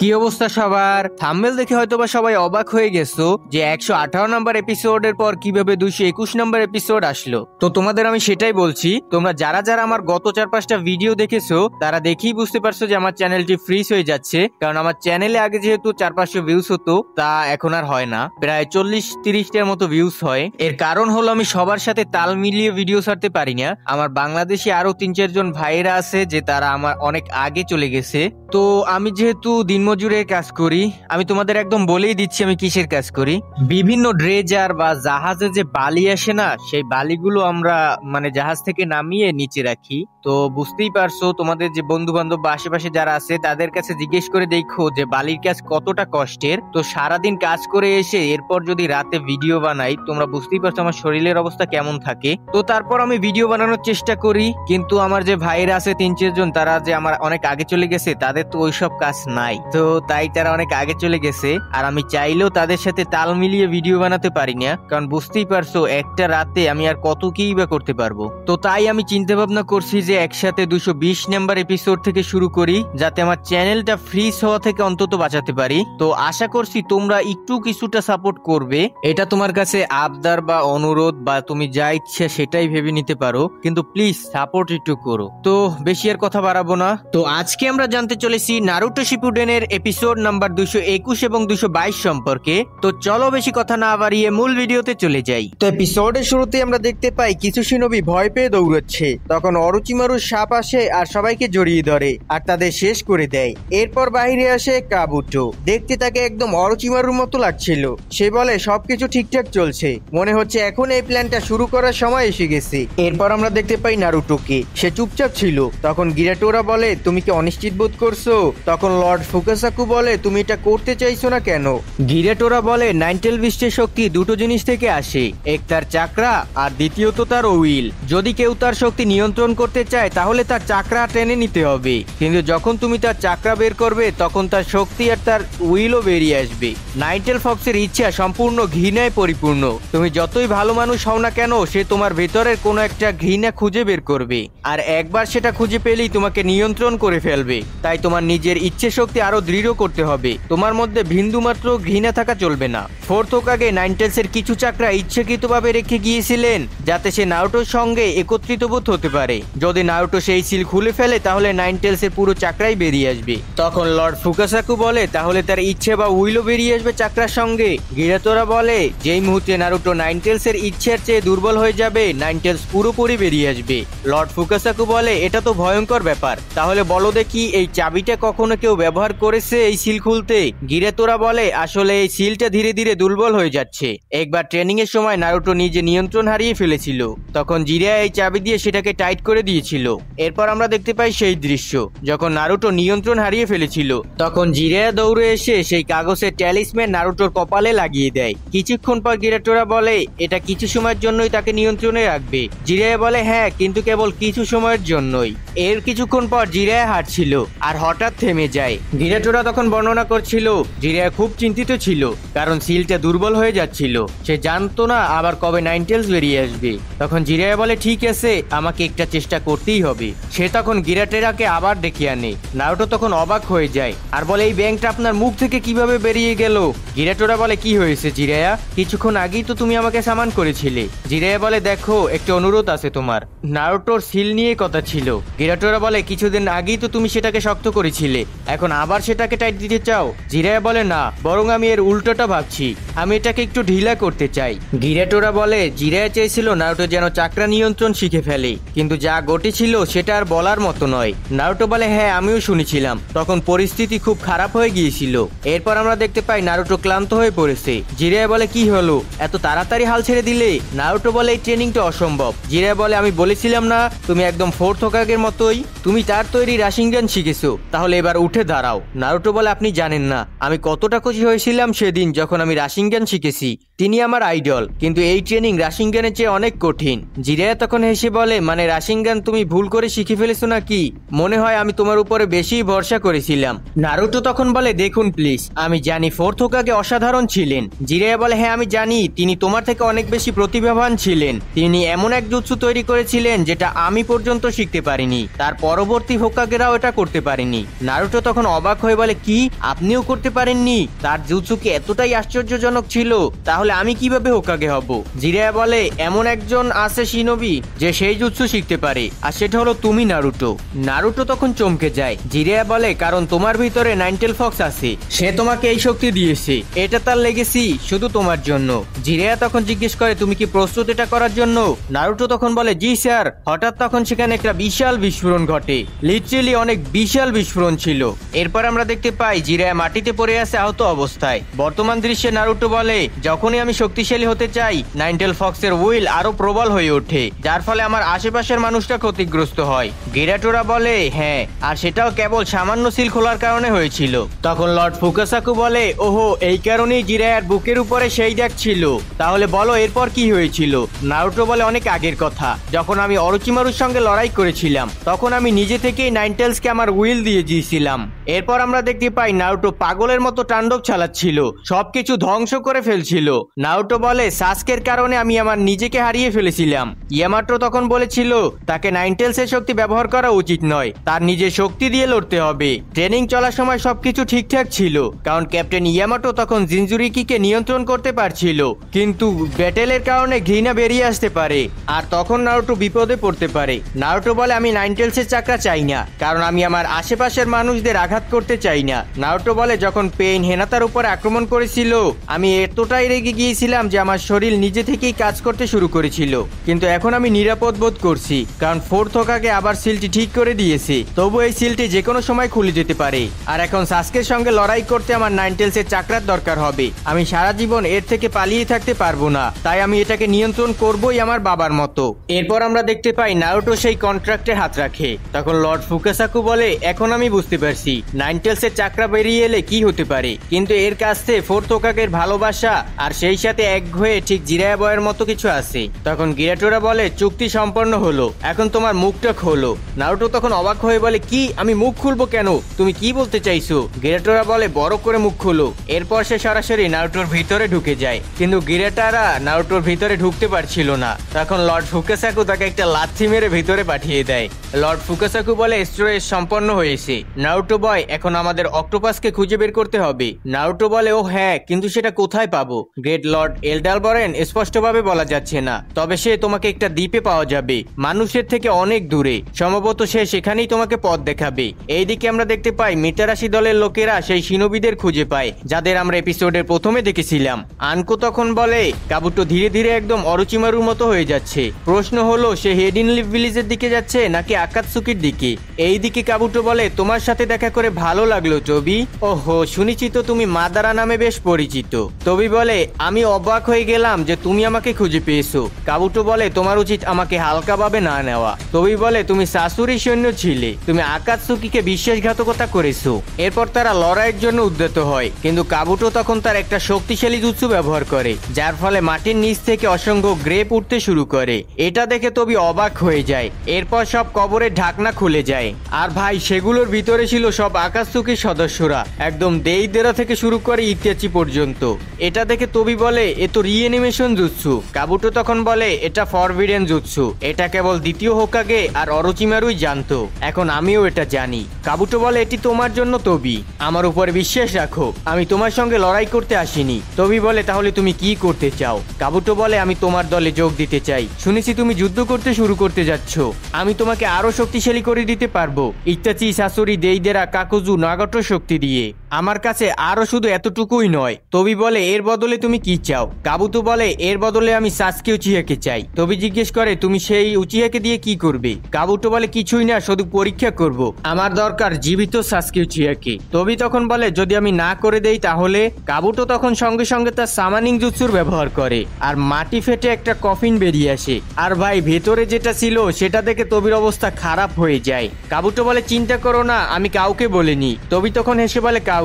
কি অবস্থা সবার? থাম্বনেল দেখে হয়তোবা সবাই অবাক হয়ে গেছো যে 118 নম্বর এপিসোডের পর কিভাবে 221 নম্বর এপিসোড আসলো। তো তোমাদের আমি সেটাই বলছি, তোমরা যারা যারা আমার গত 4-5টা ভিডিও দেখেছো তারা দেখেই বুঝতে পারছো যে আমার চ্যানেলটি ফ্রিজ হয়ে যাচ্ছে। কারণ আমার চ্যানেলে আগে যেহেতু 400-500 ভিউজ হতো, তা এখন আর হয় না, প্রায় 40-30টার মতো ভিউজ হয়। এর কারণ হলো আমি সবার সাথে তাল মিলিয়ে ভিডিও ছাড়তে পারি না। আমার বাংলাদেশে আরো 3-4 জন ভাইয়েরা আছে যে তারা আমার অনেক আগে চলে গেছে। তো আমি যেহেতু দিনমজুরে কাজ করি, আমি তোমাদের একদম বলেই দিচ্ছি আমি কিসের কাজ করি। বিভিন্ন ড্রেজার বা জাহাজে যে বালি আসে না, সেই বালিগুলো আমরা জাহাজ থেকে নামিয়ে নিচে রাখি। তো বুঝতেই পারছো, তোমাদের যে বন্ধু বান্ধব বা আশেপাশে যারা আছে তাদের কাছে জিজ্ঞেস করে দেখো যে বালির কাজ কতটা কষ্টের। তো সারাদিন কাজ করে এসে এরপর যদি রাতে ভিডিও বানাই, তোমরা বুঝতেই পারছো আমার শরীরের অবস্থা কেমন থাকে। তো তারপর আমি ভিডিও বানানোর চেষ্টা করি, কিন্তু আমার যে ভাইরা আছে 3-4 জন, তারা যে আমার অনেক আগে চলে গেছে, তাদের তো ওইসব কাজ নাই। তো তাই তারা অনেক আগে চলে গেছে, আর আমি চাইলেও তাদের সাথে তাল মিলিয়ে ভিডিও বানাতে পারি না। কারণ বুঝতেই পারছো একটা রাতে আমি আর কত কি বা করতে পারবো। তো তাই আমি চিন্তা ভাবনা করছি যে একসাথে 220 নাম্বার এপিসোড থেকে শুরু করি, যাতে আমার চ্যানেলটা ফ্রিজ হওয়া থেকে অন্তত বাঁচাতে পারি। তো আশা করছি তোমরা একটু কিছুটা সাপোর্ট করবে। এটা তোমার কাছে আবদার বা অনুরোধ, বা তুমি যা ইচ্ছা সেটাই ভেবে নিতে পারো, কিন্তু প্লিজ সাপোর্ট একটু করো। তো বেশি আর কথা বাড়াবো না। তো আজকে আমরা জানতে চলেছি নারুটো শিপুডেনের এপিসোড নাম্বার 221 এবং 222 সম্পর্কে। তো চলো বেশি কথা না বাড়িয়ে মূল ভিডিওতে চলে যাই। তো এপিসোডের শুরুতে আমরা দেখতে পাই কিছু শিনোবি ভয় পেয়ে দৌড়চ্ছে। তখন অরুচিমারু সাপ আসে আর সবাইকে জড়িয়ে ধরে আর তাদের শেষ করে দেয়। এরপর বাইরে আসে কাবুটো। দেখতে তাকে একদম অরুচিমারুর মতো লাগছিল। সে বলে সবকিছু ঠিকঠাক চলছে, মনে হচ্ছে এখন এই প্ল্যানটা শুরু করার সময় এসে গেছে। এরপর আমরা দেখতে পাই নারুটোকে, সে চুপচাপ ছিল। তখন গিরাটোরা বলে তুমি কি অনিশ্চিত বোধ করছো? তখন লর্ড ফুকাসাকু বলে তুমি এটা করতে চাইছো না কেন? গিরাটোরা বলে নাইনটেল বিস্টের শক্তি দুটো জিনিস থেকে আসে, এক তার চাকরা আর দ্বিতীয়ত তার উইল। যদি কেউ তার শক্তি নিয়ন্ত্রণ করতে চায় তাহলে তার চাকরা টেনে নিতে হবে, কিন্তু যখন তুমি তার চাকরা বের করবে তখন তার শক্তি আর তার উইলও বেরিয়ে আসবে। নাইনটেল ফক্সের ইচ্ছা সম্পূর্ণ ঘৃণায় পরিপূর্ণ। তুমি যতই ভালো মানুষ হও না কেন, সে তোমার ভেতরের কোনো একটা ঘৃণা খুঁজে বের করবে, আর একবার সেটা খুঁজে পেলেই তোমাকে নিয়ন্ত্রণ করে ফেলবে। তাই তোমার নিজের ইচ্ছে শক্তি আরো দৃঢ় করতে হবে, তোমার মধ্যে বিন্দুমাত্র ঘৃণা থাকা চলবে না। ফোর্থ হোকাগে নাইনটেলসের কিছু চাকরা ইচ্ছাকৃতভাবে রেখে গিয়েছিলেন যাতে সে নারুটোর সঙ্গে একত্রিত বোধ হতে পারে। যদি নারুটো সেই সিল খুলে ফেলে তাহলে নাইনটেলসের পুরো চাকরাই বেরিয়ে আসবে। তখন লর্ড ফুকাসাকু বলে তাহলে তার ইচ্ছে বা উইলও বেরিয়ে আসবে চাকরার সঙ্গে। গিরাটোরা বলে যেই মুহূর্তে নারুটো নাইনটেলসের ইচ্ছার চেয়ে দুর্বল হয়ে যাবে, নাইনটেলস পুরোপুরি বেরিয়ে আসবে। লর্ড ফুকাসাকু বলে এটা তো ভয়ঙ্কর ব্যাপার, তাহলে বলো দেখি এই চাবিটা কখনো কেউ ব্যবহার করেছে এই সিল খুলতে? গিরাটোরা বলে আসলে এই সিলটা ধীরে ধীরে দুর্বল হয়ে যাচ্ছে। একবার ট্রেনিং এর সময় নারুটো নিজে নিয়ন্ত্রণ হারিয়ে ফেলেছিল, তখন জিরায়া এই চাবি দিয়ে সেটাকে টাইট করে দিয়েছিল। এরপর আমরা দেখতে পাই সেই দৃশ্য যখন নারুটো নিয়ন্ত্রণ হারিয়ে ফেলেছিল, তখন জিরায়া দৌড়ে এসে সেই কাগজের ট্যালিসম্যান নারুটোর কপালে লাগিয়ে দেয়। কিছুক্ষণ পর গিরাটোরা বলে এটা কিছু সময়ের জন্যই তাকে নিয়ন্ত্রণে রাখবে। জিরায়া বলে হ্যাঁ, কিন্তু কেবল কিছু সময়ের জন্যই। এর কিছুক্ষণ পর জিরায়া হাঁটছিল আর হঠাৎ থেমে যায়। গিরাটোরা তখন বর্ণনা করছিল জিরায়া খুব চিন্তিত ছিল, কারণ সিলটা দুর্বল হয়ে যাচ্ছিল। সে জানতো না আবার কবে নাইনটেলস বেরিয়ে আসবে। তখন জিরায়া বলে ঠিক আছে, আমাকে একটা চেষ্টা করতেই হবে। সে তখন গিরাটোরাকে আবার ডেকে আনে। নারুটো তখন অবাক হয়ে যায় আর বলে এই ব্যাংকটা আপনার মুখ থেকে কিভাবে বেরিয়ে গেল? গিরাটোরা বলে কি হয়েছে জিরায়া, কিছুক্ষণ আগেই তো তুমি আমাকে সামান করেছিলে। জিরায়া বলে দেখো একটা অনুরোধ আছে তোমার। নারুটোর সিল নিয়ে কথা ছিল। গিরাটোরা বলে কিছুদিন আগেই তো তুমি সেটাকে শক্ত করেছিলে, এখন আবার সেটাকে টাইট দিতে চাও? জিরায়া বলে না, বরং আমি এর উল্টোটা ভাবছি, আমি এটাকে একটু ঢিলা করতে চাই। গিরাটোরা বলে জিরায়া চেয়েছিল নারুটো যেন চাকরা নিয়ন্ত্রণ শিখে ফেলে, কিন্তু যা ঘটেছিল সেটা আর বলার মতো নয়। নারুটো বলে হ্যাঁ আমিও শুনেছিলাম, তখন পরিস্থিতি খুব খারাপ হয়ে গিয়েছিল। এরপর আমরা দেখতে পাই নারুটো ক্লান্ত হয়ে পড়েছে। জিরায়া বলে কি হলো, এত তাড়াতাড়ি হাল ছেড়ে দিলে? নারুটো বলে এই ট্রেনিংটা অসম্ভব। জিরায়া বলে আমি বলেছিলাম না তুমি একদম ফোর্থ হোকাগের মতোই, তুমি তার তৈরি রাশিঙ্গান শিখেছো, তাহলে এবার উঠে দাঁড়াও। নারুটো বলে আপনি জানেন না আমি কতটা খুশি হয়েছিলাম সেদিন যখন আমি রাশিঙ্গান শিখেছি, তিনি আমার আইডল, কিন্তু এই ট্রেনিং রাশিঙ্গানের চেয়ে অনেক কঠিন। জিরায়া তখন হেসে বলে মানে রাশিঙ্গান তুমি ভুল করে শিখে ফেলেছো নাকি? মনে হয় আমি তোমার উপরে বেশি ভরসা করেছিলাম। নারুটো তখন বলে দেখুন প্লিজ, আমি জানি ফোর্থ হোকাগে অসাধারণ ছিলেন। জিরায়া বলে হ্যাঁ আমি জানি তিনি তোমার থেকে অনেক বেশি প্রতিভাবান ছিলেন, তিনি এমন এক জুৎসু তৈরি করেছিলেন যেটা আমি পর্যন্ত শিখতে পারিনি, তার পরবর্তী হোকাগেরাও এটা করতে পারেনি। নারুটো তখন অবাক হয়ে হয়ে বলে কি আপনিও করতে পারেননি? তার জুৎসু কি এতটাই আশ্চর্যজনক ছিল? তাহলে আমি কিভাবে হোকাগে হব? জিরায়া বলে এমন একজন আছে শিনোবি যে সেই জুৎসু শিখতে পারে, আর সেটা হলো তুমি নারুটো। নারুটো তখন চমকে যায়। জিরায়া বলে কারণ তোমার ভিতরে নাইনটেল ফক্স আছে, সে তোমাকে এই শক্তি দিয়েছে, এটা তার লেগেছি শুধু তোমার জন্য। জিরায়া তখন জিজ্ঞেস করে তুমি কি প্রস্তুত এটা করার জন্য? নারুটো তখন বলে জি স্যার। হঠাৎ তখন সেখানে একটা বিশাল বিস্ফোরণ ঘটে, লিটারেলি অনেক বিশাল বিস্ফোরণ ছিল। এরপর আমরা দেখতে পাই জিরায়া মাটিতে পড়ে আছে আহত অবস্থায়। বর্তমান দৃশ্যে নারুটো বলে যখনই আমি শক্তিশালী হতে চাই নাইনটেল ফক্সের উইল আরো প্রবল হয়ে ওঠে, যার ফলে আমার আশেপাশের মানুষটা ক্ষতিগ্রস্ত হয়। গিরাটোরা বলে হ্যাঁ, আর সেটাও কেবল সামান্য সিল খোলার কারণে হয়েছিল। তখন লর্ড ফুকাসাকু বলে ওহো এই কারণেই জিরায়ার বুকের উপরে সেই দাগ ছিল। তাহলে বলো এরপর কি হয়েছিল? নারুটো বলে অনেক আগের কথা, যখন আমি অরোচিমারুর সঙ্গে লড়াই করেছিলাম তখন আমি নিজে থেকেই নাইনটেলসকে আমার উইল দিয়ে দিয়েছিলাম। এরপর আমরা দেখতে পাই নারুটো পাগলের মতো তাণ্ডব চালাচ্ছিল, সবকিছু ধ্বংস করে ফেলছিল। নারুটো বলে সাসকের কারণে আমি আমার নিজেকে হারিয়ে ফেলেছিলাম। ইয়ামাটো তখন বলেছিল তাকে নাইনটেলসের শক্তি ব্যবহার করা উচিত নয়, তার নিজের শক্তি দিয়ে লড়তে হবে। ট্রেনিং চলার সময় সবকিছু ঠিকঠাক ছিল, কারণ ক্যাপ্টেন ইয়ামাটো তখন জিনজুরিকিকে নিয়ন্ত্রণ করতে পারছিল, কিন্তু ব্যাটেলের কারণে ঘৃণা বেরিয়ে আসতে পারে, আর তখন নারুটো বিপদে পড়তে পারে। নারুটো বলে আমি নাইনটেলসের চাকরা চাই না, কারণ আমি আমার আশেপাশের মানুষদের আঘাত করতে চাই না। নারুটো বলে যখন পেইন হেনাতার উপর আক্রমণ করেছিল আমি এতটাই রেগে গিয়েছিলাম যে আমার শরীর নিজে থেকেই কাজ করতে শুরু করেছিল, কিন্তু এখন আমি নিরাপদ বোধ করছি, কারণ ফোর্থ হোকাগে আবার সিলটি ঠিক করে দিয়েছে। তবু এই সিলটি যে কোনো সময় খুলে যেতে পারে, আর এখন সাসকের সঙ্গে লড়াই করতে আমার নাইনটেলসের চাকরার দরকার হবে। আমি সারা জীবন এর থেকে পালিয়ে থাকতে পারবো না, তাই আমি এটাকে নিয়ন্ত্রণ করবোই আমার বাবার মতো। এরপর আমরা দেখতে পাই নারুটো সেই কন্ট্রাক্টে হাত রাখে। তখন লর্ড ফুকাসাকু বলে এখন আমি বুঝতে পারছি নাইনটেলসের চাকরা বেরিয়ে এলে কি হতে পারে, কিন্তু এর কাছে ফোর্থ হোকাগের ভালোবাসা আর সেই সাথে এক হয়ে ঠিক জিরায়া বয়ের মতো কিছু আছে। তখন গিরাটোরা বলে চুক্তি সম্পন্ন হলো, এখন তোমার মুখটা খোলো। নারুটো তখন অবাক হয়ে বলে কি আমি মুখ খুলবো কেন? তুমি কি বলতে চাইছো? গিরাটোরা বলে বড় করে মুখ খুলো। এরপর সে সরাসরি নারুটোর ভিতরে ঢুকে যায়, কিন্তু গিরাটারা নারুটোর ভিতরে ঢুকতে পারছিল না। তখন লর্ড ফুকাসাকু তাকে একটা লাথি মেরে ভিতরে পাঠিয়ে দেয়। লর্ড ফুকাসাকু বলে স্টোরেজ সম্পন্ন হয়েছে। নারুটো বয় এখন আমাদের অক্টোপাসকে খুঁজে বের করতে হবে। নারুটো বলে ও হ্যাঁ, কিন্তু সেটা কোথায় পাবো? গ্রেট লর্ড এলডারবরেন স্পষ্টভাবে বলা যাচ্ছে না, তবে সে তোমাকে একটা দ্বীপে পাওয়া যাবে, মানুষের থেকে অনেক দূরে। সম্ভবত সে সেখানেই তোমাকে পথ দেখাবে। এইদিকে আমরা দেখতে পাই মিটারাশি দলের লোকেরা সেই শিনোবিদের খুঁজে পায় যাদের আমরা এপিসোডের প্রথমে দেখেছিলাম। আনকো তখন বলে কাবুটো ধীরে ধীরে একদম অরোচিমারুর মতো হয়ে যাচ্ছে। প্রশ্ন হলো সে হেডিন লিভ ভিলেজের দিকে যাচ্ছে নাকি আকাতসুকির দিকে। এইদিকে কাবুটো বলে তোমার সাথে দেখা করে ভালো লাগলো টবি। ওহো শুনেছি তো তুমি মাদারা নামে বেশ পরিচিত। টবি বলে আমি অবাক হয়ে গেলাম যে তুমি আমাকে খুঁজে পেয়েছো। কাবুটো বলে তোমার উচিত আমাকে হালকাভাবে না নেওয়া। টবি বলে তুমি শাশুড়ি সৈন্য ছিলে, তুমি আকাতসুকিকে বিশ্বাসঘাতকতা করেছো। এরপর তারা লড়াইয়ের জন্য উদ্যত হয়, কিন্তু কাবুটো তখন তার একটা শক্তিশালী জুৎসু ব্যবহার করে, যার ফলে মাটির নিচ থেকে অসংখ্য গ্রেপ উঠতে শুরু করে। এটা দেখে টবি অবাক হয়ে যায়। এরপর সব কবরের ঢাকনা খুলে যায়, আর ভাই সেগুলোর ভিতরে ছিল সব আকাতসুকির সদস্যরা, একদম দেইদেরা থেকে শুরু করে ইত্যাচি পর্যন্ত। এটা দেখে টবি বলে এ তো রিঅ্যানিমেশন জুৎসু। কাবুটো তখন বলে এটা ফরবিডেন জুৎসু, এটা কেবল দ্বিতীয় হোকাগে আর অরোচিমারুই জানতো, এখন আমিও এটা জানি। কাবুটো বলে এটি তোমার জন্য টবি, আমার উপরে বিশ্বাস রাখো, আমি তোমার সঙ্গে লড়াই করতে আসিনি। টবি বলে তাহলে তুমি কি করতে চাও? কাবুটো বলে আমি তোমার দলে যোগ দিতে চাই, শুনেছি তুমি যুদ্ধ করতে শুরু করতে যাচ্ছ, আমি তোমাকে আরো শক্তিশালী করে দিতে পারবো ইত্যাচি শাশুড়ি দেইদেরা কাকুজু নাগাটো শক্তি দিয়ে। আমার কাছে আরো শুধু এতটুকুই নয়। টবি বলে এর বদলে তুমি কি চাও? কাবুটো বলে এর বদলে আমি সাসকে উচিহাকে চাই। টবি জিজ্ঞেস করে তুমি সেই উচিহাকে দিয়ে কি করবে? কাবুটো বলে কিছুই না, শুধু পরীক্ষা করব, আমার দরকার জীবিত সাসকে উচিহাকে। টবি তখন বলে যদি আমি না করে দেই তাহলে? কাবুটো তখন সঙ্গে সঙ্গে তার সামানিং জুৎসুর ব্যবহার করে, আর মাটি ফেটে একটা কফিন বেরিয়ে আসে। আর ভাই ভেতরে যেটা ছিল সেটা দেখে টবির অবস্থা খারাপ হয়ে যায়। কাবুটো বলে চিন্তা করো না, আমি কাউকে বলিনি। টবি তখন হেসে বলে কাবুটো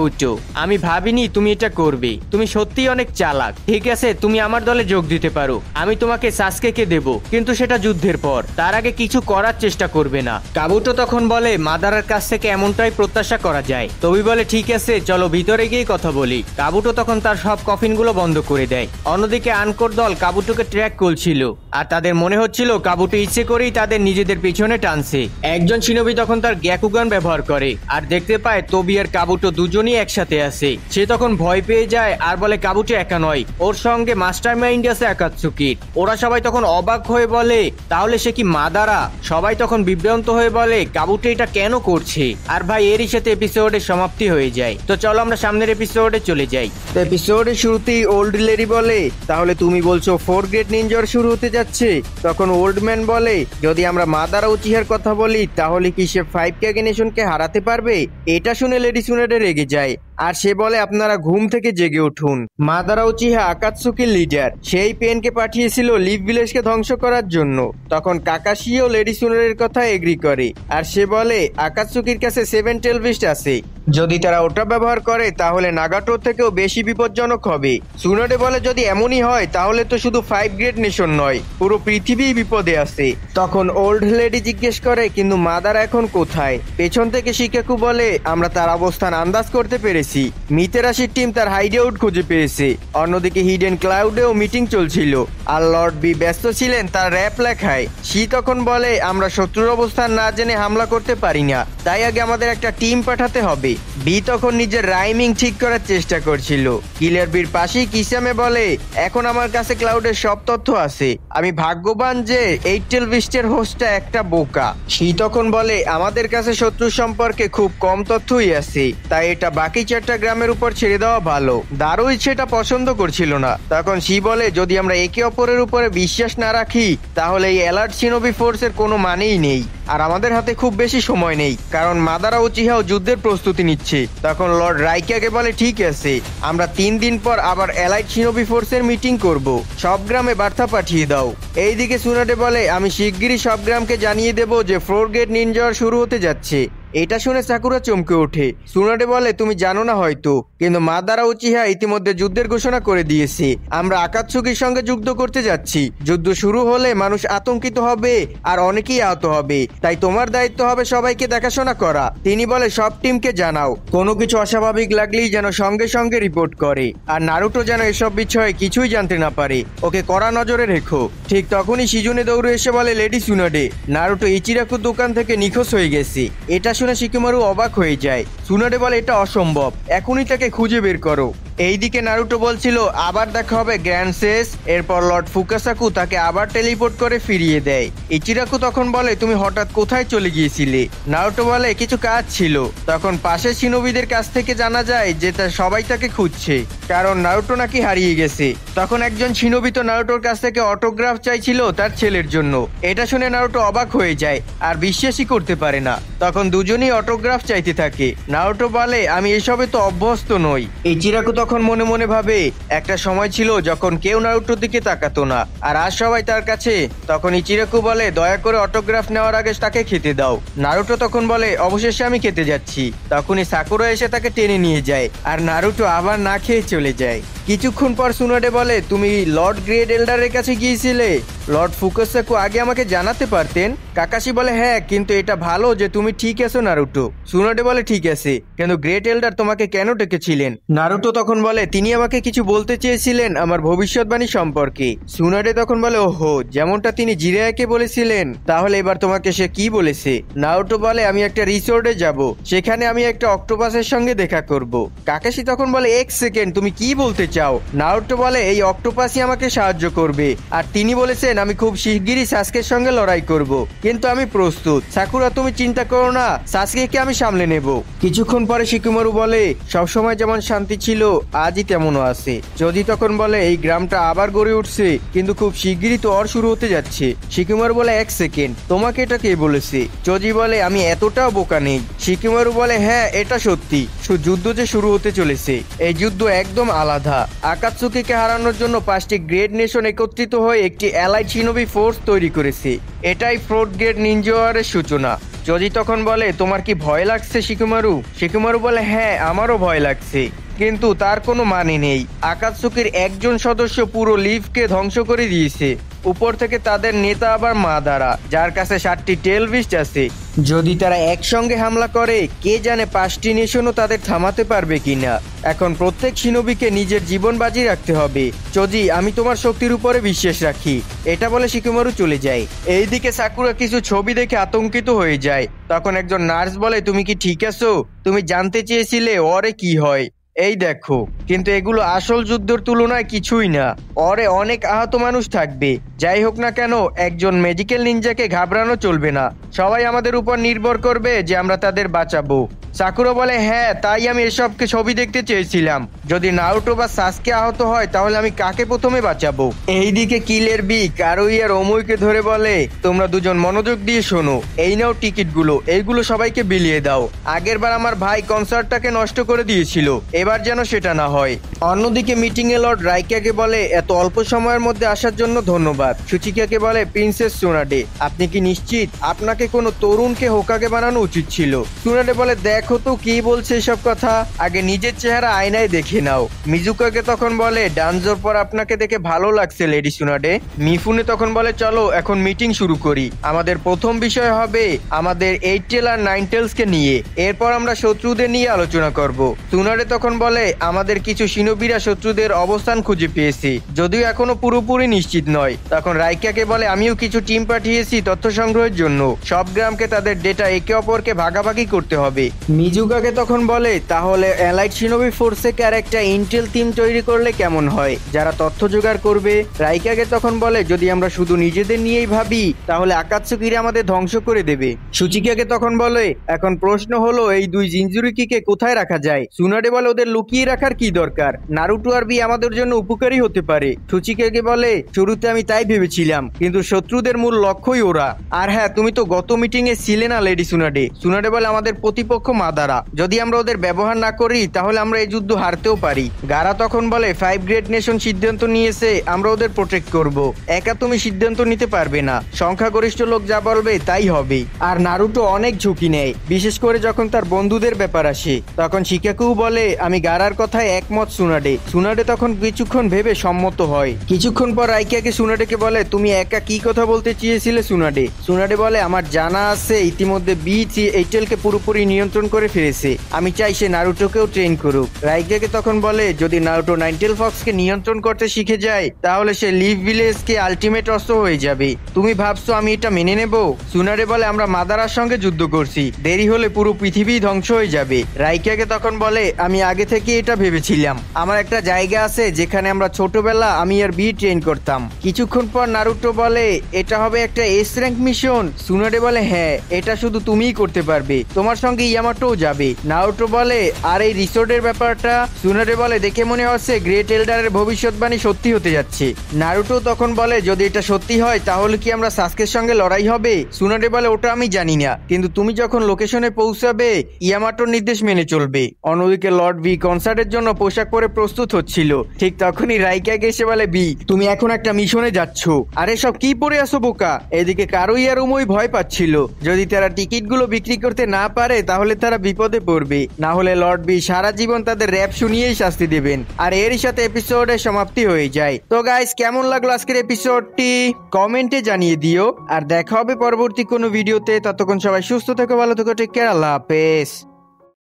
আমি ভাবিনি তুমি এটা করবে, তুমি সত্যিই অনেক চালাক। ঠিক আছে তুমি আমার দলে যোগ দিতে পারো, আমি তোমাকে সাসকেকে দেব, কিন্তু সেটা যুদ্ধের পর, তার আগে কিছু করার চেষ্টা করবে না। কাবুটো তখন বলে মাদারার কাছ থেকে এমনটাই প্রত্যাশা করা যায়। টবি বলে ঠিক আছে চলো ভিতরে গিয়ে কথা বলি। কাবুটো তখন তার সব কফিনগুলো বন্ধ করে দেয়। অন্যদিকে আনকোর দল কাবুটোকে ট্র্যাক করছিল, আর তাদের মনে হচ্ছিল কাবুটো ইচ্ছে করেই তাদের নিজেদের পিছনে টানছে। একজন শিনোবি তখন তার গ্যাকুগান ব্যবহার করে, আর দেখতে পায় পায় তবি আর কাবুটো দুজনই একসাথে আছে। সে তখন ভয় পেয়ে যায় আর বলে কাবুটো একা নয়, ওর সঙ্গে মাস্টার মাইন্ড আছে আকাতসুকির। ওরা সবাই তখন অবাক হয়ে বলে তাহলে সে কি মাদারা? সবাই তখন বিভ্রান্ত হয়ে বলে কাবুটো এটা কেন করছে? আর ভাই এরই সাথে এপিসোডের সমাপ্তি হয়ে যায়। তো চলো আমরা সামনের এপিসোডে চলে যাই। তো এপিসোডের শুরুতেই ওল্ড লেডি বলে তাহলে তুমি বলছো 4 গ্রেড নিনজার শুরু হতে যাচ্ছে? তখন ওল্ড ম্যান বলে যদি আমরা মাদারা উচিহার কথা বলি তাহলে কি সে 5 ক্যাগে নেশনকে হারাতে পারবে? এটা শুনে লেডি সুনেডে রেগে যায় আর সে বলে আপনারা ঘুম থেকে জেগে উঠুন। মাদারা উচিহা আকাতসুকির লিডার, সেই পেনকে পাঠিয়েছিল লিভ ভিলেজকে ধ্বংস করার জন্য। তখন কাকাশিও লেডি সুনেডের কথা এগ্রি করে আর সে বলে আকাতসুকির কাছে 7 টেল বিস্ট আছে, যদি তারা ওটা ব্যবহার করে তাহলে নাগাটো থেকেও বেশি বিপজ্জনক হবে। সুনোডে বলে যদি এমনই হয় তাহলে তো শুধু 5 গ্রেড নেশন নয়, পুরো পৃথিবী বিপদে আছে। তখন ওল্ড লেডি জিজ্ঞেস করে কিন্তু মাদারা এখন কোথায়? পেছন থেকে শিকাকু বলে আমরা তার অবস্থান আন্দাজ করতে পেরেছি, মিতেরাশির টিম তার হাইডআউট খুঁজে পেয়েছে। অন্যদিকে হিডেন ক্লাউডেও মিটিং চলছিল আর লর্ড বি ব্যস্ত ছিলেন তার র‍্যাপ লেখায়। শি তখন বলে আমরা শত্রুর অবস্থান না জেনে হামলা করতে পারি না, তাই আগে আমাদের একটা টিম পাঠাতে হবে। বি তখন নিজের রাইমিং ঠিক করার চেষ্টা করছিল। কিলার বির পাশেই কিসামে বলে এখন আমার কাছে ক্লাউডের সব তথ্য আছে, আমি ভাগ্যবান যে 8 টেল বিস্টের হোস্টটা একটা বোকা। শি তখন বলে আমাদের কাছে শত্রু সম্পর্কে খুব কম তথ্যই আছে, তাই এটা বাকি 4টা গ্রামের উপর ছেড়ে দেওয়া ভালো। দারুই সেটা পছন্দ করছিল না। তখন শি বলে যদি আমরা একে অপরের উপরে বিশ্বাস না রাখি তাহলে এই অ্যালার্ট শিনোবি ফোর্সের কোনো মানেই নেই, আর আমাদের হাতে খুব বেশি সময় নেই কারণ মাদারা উচিহাও যুদ্ধের প্রস্তুতি নিচ্ছে। তখন লর্ড রাইকাকে বলে ঠিক আছে, আমরা 3 দিন পর আবার অ্যালাইড শিনোবি ফোর্সের মিটিং করব, সব গ্রামে বার্তা পাঠিয়ে দাও। এইদিকে সুনাডে বলে আমি শিগগিরই সব গ্রামকে জানিয়ে দেব যে 4 গ্রেড নিনজার শুরু হতে যাচ্ছে। এটা শুনে সাকুরা চমকে ওঠে। সুনাডে বলে তুমি জানো না হয়তো, কিন্তু মাদারা উচিহা ইতিমধ্যে যুদ্ধের ঘোষণা করে দিয়েছে, আমরা আকাতসুকির সঙ্গে যুদ্ধ করতে যাচ্ছি। যুদ্ধ শুরু হলে মানুষ আতঙ্কিত হবে আর অনেকেই আহত হবে, তাই তোমার দায়িত্ব হবে সবাইকে দেখাশোনা করা। তিনি বলে সব টিমকে জানাও কোনো কিছু অস্বাভাবিক লাগলেই যেন সঙ্গে সঙ্গে রিপোর্ট করে, আর নারুটো যেন এসব বিষয়ে কিছুই জানতে না পারে, ওকে কড়া নজরে রেখো। ঠিক তখনই শিজুনে দৌড়ে এসে বলে লেডি সুনাডে নারুটো ইচিরাকুর দোকান থেকে নিখোঁজ হয়ে গেছে। এটা শুনে শিকিমারু অবাক হয়ে যায়। সুনাডে বলে এটা অসম্ভব, এখনই তাকে খুঁজে বের করো। এইদিকে নারুটো বলছিল আবার দেখা হবে গ্র্যান্ড শেষ। এরপর লর্ড ফুকাসাকু তাকে আবার টেলিপোর্ট করে ফিরিয়ে দেয়। ইচিরাকু তখন বলে তুমি হঠাৎ কোথায় চলে গিয়েছিলে? নারুটো বলে কিছু কাজ ছিল। তখন পাশের শিনোবিদের কাছ থেকে জানা যায় যে সবাই তাকে খুঁজছে, কারণ নারুটো নাকি হারিয়ে গেছে। তখন একজন শিনোবি তো নারুটোর কাছ থেকে অটোগ্রাফ চাইছিল তার ছেলের জন্য। এটা শুনে নারুটো অবাক হয়ে যায় আর বিশ্বাসই করতে পারে না। তখন দুজনেই অটোগ্রাফ চাইতে থাকে। নারুটো বলে আমি এসবে তো অভ্যস্ত নই। ইচিরাকু তখন মনে মনে ভাবে একটা সময় ছিল যখন কেউ নারুটোর দিকে তাকাতো না, আর আজ সবাই তার কাছে। তখন ইচিরাকু বলে দয়া করে অটোগ্রাফ নেওয়ার আগে তাকে খেতে দাও। নারুটো তখন বলে অবশেষে আমি খেতে যাচ্ছি। তখনই সাকুরা এসে তাকে টেনে নিয়ে যায় আর নারুটো আবার না খেয়ে চলে যায়। কিছুক্ষণ পর সুনাডে বলে তুমি লর্ড গ্রেট এল্ডারের কাছে গিয়েছিলে? লর্ড ফুকাসাকু আগে আমাকে জানাতে পারতেন। কাকাশি বলে হ্যাঁ, কিন্তু এটা ভালো যে তুমি ঠিক আছো নারুটো। সুনাডে বলে ঠিক আছে, কিন্তু গ্রেট এল্ডার তোমাকে কেন ডেকেছিলেন? নারুটো তখন বলে তিনি আমাকে কিছু বলতে চেয়েছিলেন আমার ভবিষ্যৎবাণী সম্পর্কে। সুনাডে তখন বলে ওহো, যেমনটা তিনি জিরায়াকে বলেছিলেন, তাহলে এবার তোমাকে সে কি বলেছে? নারুটো বলে আমি একটা রিসোর্টে যাব, সেখানে আমি একটা অক্টোপাসের সঙ্গে দেখা করব। কাকাশি তখন বলে এক সেকেন্ড, তুমি কি বলতে চাও? নারুটো বলে এই অক্টোপাসই আমাকে সাহায্য করবে, আর তিনি বলেছেন আমি খুব শিগগিরই সাসকের সঙ্গে লড়াই করব, কিন্তু আমি প্রস্তুত। সাকুরা তুমি চিন্তা করো না, সাসকেকে আমি সামলে নেব। কিছুক্ষণ পরে শিকিমারু বলে সবসময় যেমন শান্তি ছিল আজই তেমনও আছে। যদি তখন বলে এই গ্রামটা আবার গড়ে উঠছে, কিন্তু খুব শিগগিরই তো শুরু হতে যাচ্ছে। শিকিমারু বলে এক সেকেন্ড, তোমাকে এটা কে বলেছে? চজি বলে আমি এতটাও বোকা নেই। শিকিমারু বলে হ্যাঁ এটা সত্যি, যুদ্ধ যে শুরু হতে চলেছে, এই যুদ্ধ একদম আলাদা। আকাতসুকিকে হারানোর জন্য 5টি গ্রেড নেশন একত্রিত হয়ে একটি অ্যালাইড শিনোবি ফোর্স তৈরি করেছে। এটাই 4 গ্রেড নিনজা ওয়ারের সূচনা। জজি তখন বলে তোমার কি ভয় লাগছে শিকিমারু? শিকিমারু বলে হ্যাঁ আমারও ভয় লাগছে। কিন্তু তার কোনো মানে নেই। আকাতসুকির একজন সদস্য পুরো লিভকে ধ্বংস করে দিয়েছে, উপর থেকে তাদের নেতা আবার মাদারা, যার কাছে 7টি টেলভিস্ট আছে। যদি তারা একসঙ্গে হামলা করে, কে জানে 5টি নেশনও তাদের থামাতে পারবে কিনা। এখন প্রত্যেক শিনোবিকে নিজের জীবন বাজি রাখতে হবে। চোজি, আমি তোমার শক্তির উপরে বিশ্বাস রাখি, এটা বলে শিকিমারু চলে যায়। এইদিকে সাকুরা কিছু ছবি দেখে আতঙ্কিত হয়ে যায়। তখন একজন নার্স বলে, তুমি কি ঠিক আছো? তুমি জানতে চেয়েছিলে ওরে কি হয়? এই দেখো, কিন্তু এগুলো আসল যুদ্ধের তুলনায় কিছুই না। ওরে অনেক আহত মানুষ থাকবে। যাই হোক না কেন, একজন মেডিকেল নিনজাকে ঘাবড়ানো চলবে না। সবাই আমাদের উপর নির্ভর করবে যে আমরা তাদের বাঁচাবো। সাকুরা বলে, হ্যাঁ, তাই আমি এসবকে ছবি দেখতে চেয়েছিলাম। যদি নারুটো বা সাসকে আহত হয় তাহলে আমি কাকে প্রথমে বাঁচাবো? এইদিকে কিলের বি কারুই আর ওমুইকে ধরে বলে, তোমরা দুজন মনোযোগ দিয়ে শোনো, এই নাও টিকিটগুলো, এইগুলো সবাইকে বিলিয়ে দাও। আগেরবার আমার ভাই কনসার্টটাকে নষ্ট করে দিয়েছিল, এবার যেন সেটা না হয়। অন্যদিকে মিটিং এ লর্ড রাইকাকে বলে, এত অল্প সময়ের মধ্যে আসার জন্য ধন্যবাদ। সুচিকাকে বলে, প্রিন্সেস সুনাডে, আপনি কি নিশ্চিত আপনাকে কোনো তরুণকে হোকাগে বানানো উচিত ছিল? সুনাডে বলে, দেখো তো কি বলছে এসব কথা, আগে নিজের চেহারা আয়নায় দেখে নাও। মিজুকাকে তখন বলে, ডানজোর পর আপনাকে দেখে ভালো লাগছে লেডি সুনাডে। মিফুনে তখন বলে, চলো এখন মিটিং শুরু করি। আমাদের প্রথম বিষয় হবে আমাদের 8 টেল আর 9 টেলসকে নিয়ে, এরপর আমরা শত্রুদের নিয়ে আলোচনা করব। সুনাডে তখন বলে, আমাদের কিছু শিনোবিরা শত্রুদের অবস্থান খুঁজে পেয়েছে, যদিও এখনো পুরোপুরি নিশ্চিত নয়। তখন রাইকাকে বলে, আমিও কিছু টিম পাঠিয়েছি তথ্য সংগ্রহের জন্য। সব গ্রামকে তাদের ডেটা একে অপরকে ভাগাভাগি করতে হবে। মিজুকাকে তখন বলে, তাহলে অ্যালাইড শিনোবি ফোর্সে আর একটা ইন্টেল টিম তৈরি করলে কেমন হয়, যারা তথ্য জোগাড় করবে। রাইকাকে তখন বলে, যদি আমরা শুধু নিজেদের নিয়েই ভাবি তাহলে আকাতসুকিরা আমাদের ধ্বংস করে দেবে। সুচিকাকে তখন বলে, এখন প্রশ্ন হলো এই দুই জিনজুরিকিকে কোথায় রাখা যায়? সুনাডে বলে, ওদের লুকিয়ে রাখার কি দরকার, নারুটো আর বি আমাদের জন্য উপকারী হতে পারে। সুচিকাকে বলে, শুরুতে আমি তাই ভেবেছিলাম, কিন্তু শত্রুদের মূল লক্ষ্যই ওরা। আর হ্যাঁ, তুমি তো গত মিটিং এ ছিলে না লেডি সুনাডে। সুনাডে বলে, আমাদের প্রতিপক্ষ মাদারা, যদি আমরা ওদের ব্যবহার না করি তাহলে আমরা এই যুদ্ধ হারতেও পারি। গারা তখন বলে, 5 গ্রেট নেশন সিদ্ধান্ত নিয়েছে, আমরা ওদের প্রোটেক্ট করব। একা তুমি সিদ্ধান্ত নিতে পারবে না, সংখ্যাগরিষ্ঠ লোক যা বলবে তাই হবে। আর নারুটো অনেক ঝুঁকি নেয়, বিশেষ করে যখন তার বন্ধুদের ব্যাপার আসে। তখন শিকাকুও বলে, আমি গারার কথায় একমত সুনাডে। সুনাডে তখন কিছুক্ষণ ভেবে সম্মত হয়। কিছুক্ষণ পর রাইকাকে সুনাডেকে বলে, তুমি একা কি কথা বলতে চেয়েছিলে সুনাডে? সুনাডে বলে, আমার জানা আছে ইতিমধ্যে বিচি এইটেলকে পুরোপুরি নিয়ন্ত্রণ করে ফেলেছে, আমি চাই সে নারুটোকেও ট্রেন করুক। রাইকাকে তখন বলে, যদি নারুটো 9 টেল ফক্সকে নিয়ন্ত্রণ করতে শিখে যায় তাহলে সে লিভ ভিলেজকে আলটিমেট অস্ত্র হয়ে যাবে। তুমি ভাবছো আমি এটা মেনে নেব? সুনাডে বলে, আমরা মাদারার সঙ্গে যুদ্ধ করছি, দেরি হলে পুরো পৃথিবী ধ্বংস হয়ে যাবে। রাইকাকে তখন বলে, আমি আগে থেকে এটা ভেবেছিলাম, আমার একটা জায়গা আছে যেখানে আমরা ছোটবেলা আমি আর বি ট্রেন করতাম। কিছুক্ষণ পর নারুটো বলে, এটা হবে একটা এস র্যাঙ্ক মিশন। সুনাডে বলে, হ্যাঁ, এটা শুধু তুমিই করতে পারবে, তোমার সঙ্গে ইয়ামাটোও যাবে। নারুটো বলে, আর এই রিসোর্টের ব্যাপারটা? সুনাডে বলে, দেখে মনে হচ্ছে গ্রেট এল্ডারের ভবিষ্যৎবাণী সত্যি হতে যাচ্ছে। নারুটো তখন বলে, যদি এটা সত্যি হয় তাহলে কি আমরা সাসকের সঙ্গে লড়াই হবে? সুনাডে বলে, ওটা আমি জানি না, কিন্তু তুমি যখন লোকেশনে পৌঁছাবে ইয়ামাটোর নির্দেশ মেনে চলবে। অন্যদিকে লর্ড বি কনসার্টের জন্য পোশাক পরে প্রস্তুত হচ্ছিল। ঠিক তখনই রাইকাকে এসে বলে, বি, তুমি এখন একটা মিশনে যাচ্ছ। আরে সব কি পরে আসো বোকা? এদিকে কারুই আর উমই ভয় পাচ্ছিল, যদি তারা টিকিটগুলো বিক্রি করতে না পারে তাহলে তারা বিপদে পড়বে, না হলে লর্ড বি সারা জীবন তাদের র‍্যাপ শুনিয়েই শাস্তি দেবেন। আর এরই সাথে এপিসোডের সমাপ্তি হয়ে যায়। তো গাইস, কেমন লাগলো আজকের এপিসোডটি কমেন্টে জানিয়ে দিও। আর দেখা হবে পরবর্তী কোনো ভিডিওতে। ততক্ষণ সবাই সুস্থ থেকো, ভালো থেকো, টেক কেয়ার, আল্লাহ হাফেজ।